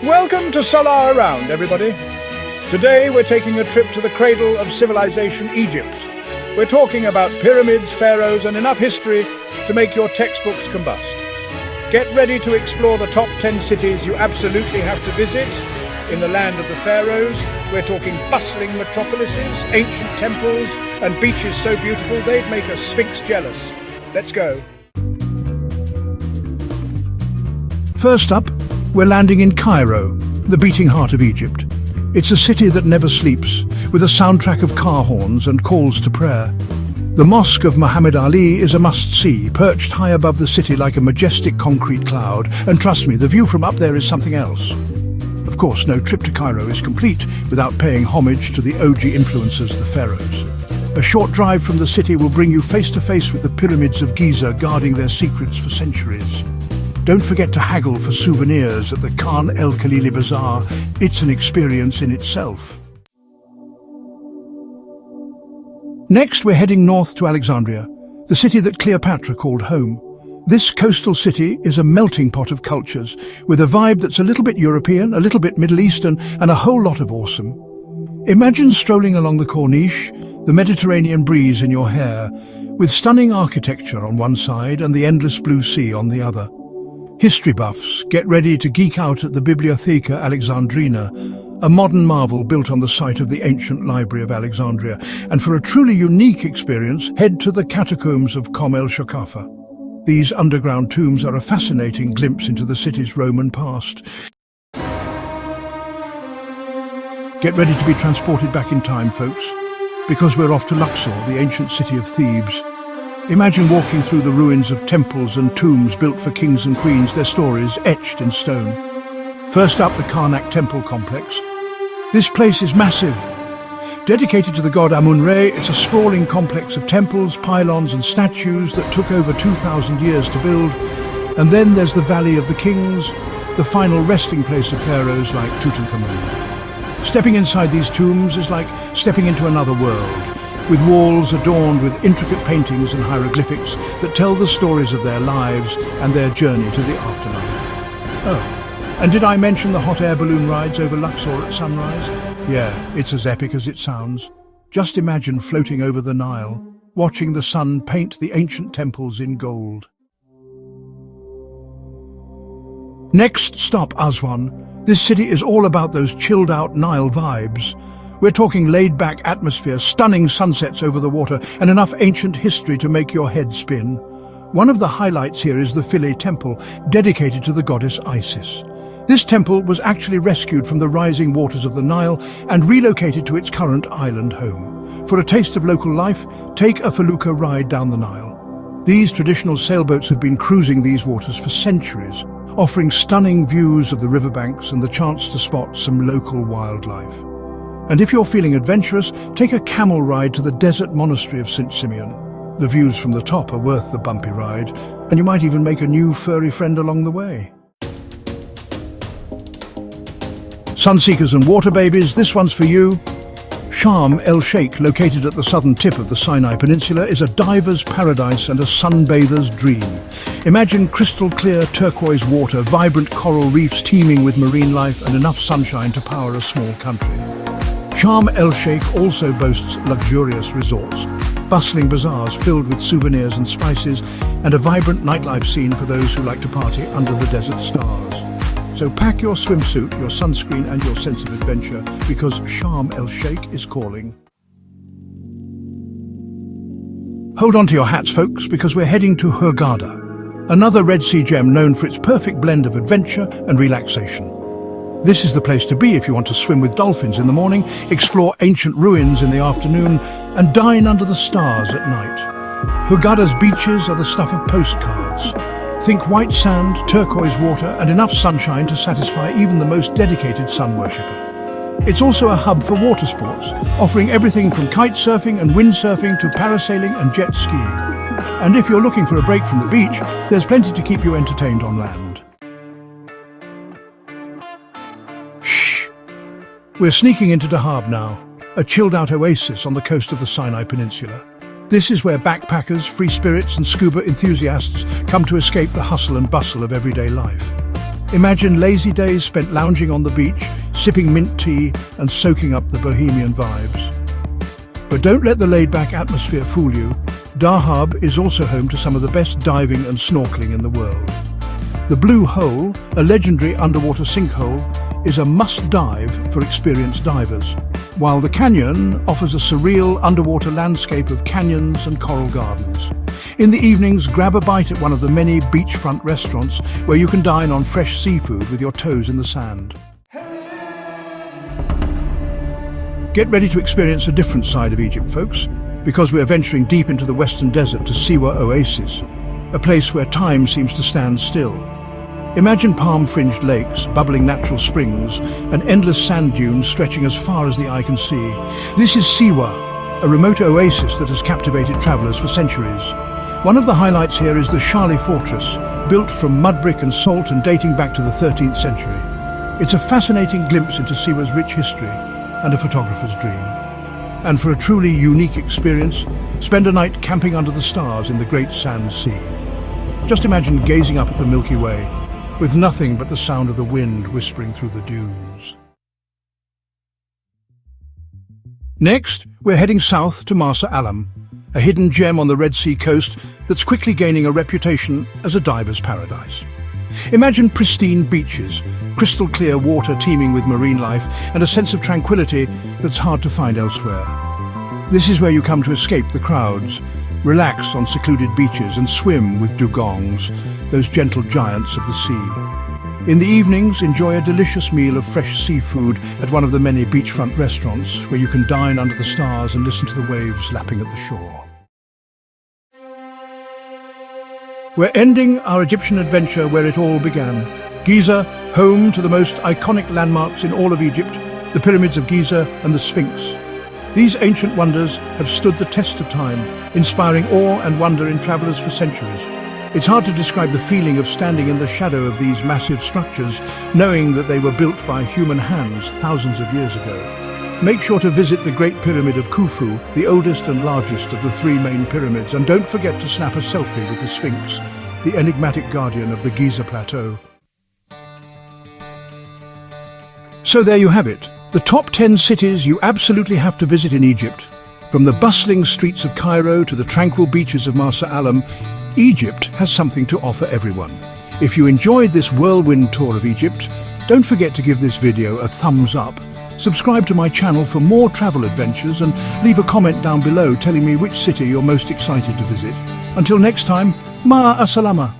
Welcome to Salah Around, everybody. Today we're taking a trip to the cradle of civilization, Egypt. We're talking about pyramids, pharaohs, and enough history to make your textbooks combust. Get ready to explore the top 10 cities you absolutely have to visit in the land of the pharaohs. We're talking bustling metropolises, ancient temples, and beaches so beautiful they'd make a sphinx jealous. Let's go. First up, we're landing in Cairo, the beating heart of Egypt. It's a city that never sleeps, with a soundtrack of car horns and calls to prayer. The Mosque of Muhammad Ali is a must-see, perched high above the city like a majestic concrete cloud, and trust me, the view from up there is something else. Of course, no trip to Cairo is complete without paying homage to the OG influencers, the pharaohs. A short drive from the city will bring you face to face with the pyramids of Giza guarding their secrets for centuries. Don't forget to haggle for souvenirs at the Khan El Khalili Bazaar. It's an experience in itself. Next, we're heading north to Alexandria, the city that Cleopatra called home. This coastal city is a melting pot of cultures, with a vibe that's a little bit European, a little bit Middle Eastern, and a whole lot of awesome. Imagine strolling along the Corniche, the Mediterranean breeze in your hair, with stunning architecture on one side and the endless blue sea on the other. History buffs, get ready to geek out at the Bibliotheca Alexandrina, a modern marvel built on the site of the ancient Library of Alexandria. And for a truly unique experience, head to the catacombs of Kom el Shokafa. These underground tombs are a fascinating glimpse into the city's Roman past. Get ready to be transported back in time, folks, because we're off to Luxor, the ancient city of Thebes. Imagine walking through the ruins of temples and tombs built for kings and queens, their stories etched in stone. First up, the Karnak Temple complex. This place is massive. Dedicated to the god Amun-Re, it's a sprawling complex of temples, pylons and statues that took over 2,000 years to build. And then there's the Valley of the Kings, the final resting place of pharaohs like Tutankhamun. Stepping inside these tombs is like stepping into another world, with walls adorned with intricate paintings and hieroglyphics that tell the stories of their lives and their journey to the afterlife. Oh, and did I mention the hot air balloon rides over Luxor at sunrise? Yeah, it's as epic as it sounds. Just imagine floating over the Nile, watching the sun paint the ancient temples in gold. Next stop, Aswan. This city is all about those chilled-out Nile vibes. We're talking laid-back atmosphere, stunning sunsets over the water, and enough ancient history to make your head spin. One of the highlights here is the Philae Temple, dedicated to the goddess Isis. This temple was actually rescued from the rising waters of the Nile and relocated to its current island home. For a taste of local life, take a felucca ride down the Nile. These traditional sailboats have been cruising these waters for centuries, offering stunning views of the riverbanks and the chance to spot some local wildlife. And if you're feeling adventurous, take a camel ride to the desert monastery of St. Simeon. The views from the top are worth the bumpy ride, and you might even make a new furry friend along the way. Sunseekers and water babies, this one's for you. Sharm el-Sheikh, located at the southern tip of the Sinai Peninsula, is a diver's paradise and a sunbather's dream. Imagine crystal clear turquoise water, vibrant coral reefs teeming with marine life, and enough sunshine to power a small country. Sharm el-Sheikh also boasts luxurious resorts, bustling bazaars filled with souvenirs and spices, and a vibrant nightlife scene for those who like to party under the desert stars. So pack your swimsuit, your sunscreen and your sense of adventure, because Sharm el-Sheikh is calling. Hold on to your hats, folks, because we're heading to Hurghada, another Red Sea gem known for its perfect blend of adventure and relaxation. This is the place to be if you want to swim with dolphins in the morning, explore ancient ruins in the afternoon, and dine under the stars at night. Hurghada's beaches are the stuff of postcards. Think white sand, turquoise water, and enough sunshine to satisfy even the most dedicated sun worshipper. It's also a hub for water sports, offering everything from kite surfing and windsurfing to parasailing and jet skiing. And if you're looking for a break from the beach, there's plenty to keep you entertained on land. We're sneaking into Dahab now, a chilled-out oasis on the coast of the Sinai Peninsula. This is where backpackers, free spirits and scuba enthusiasts come to escape the hustle and bustle of everyday life. Imagine lazy days spent lounging on the beach, sipping mint tea and soaking up the bohemian vibes. But don't let the laid-back atmosphere fool you. Dahab is also home to some of the best diving and snorkeling in the world. The Blue Hole, a legendary underwater sinkhole, is a must-dive for experienced divers, while the canyon offers a surreal underwater landscape of canyons and coral gardens. In the evenings, grab a bite at one of the many beachfront restaurants where you can dine on fresh seafood with your toes in the sand. Get ready to experience a different side of Egypt, folks, because we're venturing deep into the western desert to Siwa Oasis, a place where time seems to stand still. Imagine palm-fringed lakes, bubbling natural springs, and endless sand dunes stretching as far as the eye can see. This is Siwa, a remote oasis that has captivated travelers for centuries. One of the highlights here is the Shali Fortress, built from mud brick and salt and dating back to the 13th century. It's a fascinating glimpse into Siwa's rich history and a photographer's dream. And for a truly unique experience, spend a night camping under the stars in the Great Sand Sea. Just imagine gazing up at the Milky Way, with nothing but the sound of the wind whispering through the dunes. Next, we're heading south to Marsa Alam, a hidden gem on the Red Sea coast that's quickly gaining a reputation as a diver's paradise. Imagine pristine beaches, crystal clear water teeming with marine life, and a sense of tranquility that's hard to find elsewhere. This is where you come to escape the crowds, relax on secluded beaches and swim with dugongs, those gentle giants of the sea. In the evenings, enjoy a delicious meal of fresh seafood at one of the many beachfront restaurants where you can dine under the stars and listen to the waves lapping at the shore. We're ending our Egyptian adventure where it all began. Giza, home to the most iconic landmarks in all of Egypt, the pyramids of Giza and the Sphinx. These ancient wonders have stood the test of time, inspiring awe and wonder in travelers for centuries. It's hard to describe the feeling of standing in the shadow of these massive structures, knowing that they were built by human hands thousands of years ago. Make sure to visit the Great Pyramid of Khufu, the oldest and largest of the three main pyramids, and don't forget to snap a selfie with the Sphinx, the enigmatic guardian of the Giza Plateau. So there you have it, the top 10 cities you absolutely have to visit in Egypt. From the bustling streets of Cairo to the tranquil beaches of Marsa Alam, Egypt has something to offer everyone. If you enjoyed this whirlwind tour of Egypt, don't forget to give this video a thumbs up. Subscribe to my channel for more travel adventures and leave a comment down below telling me which city you're most excited to visit. Until next time, ma'a salama.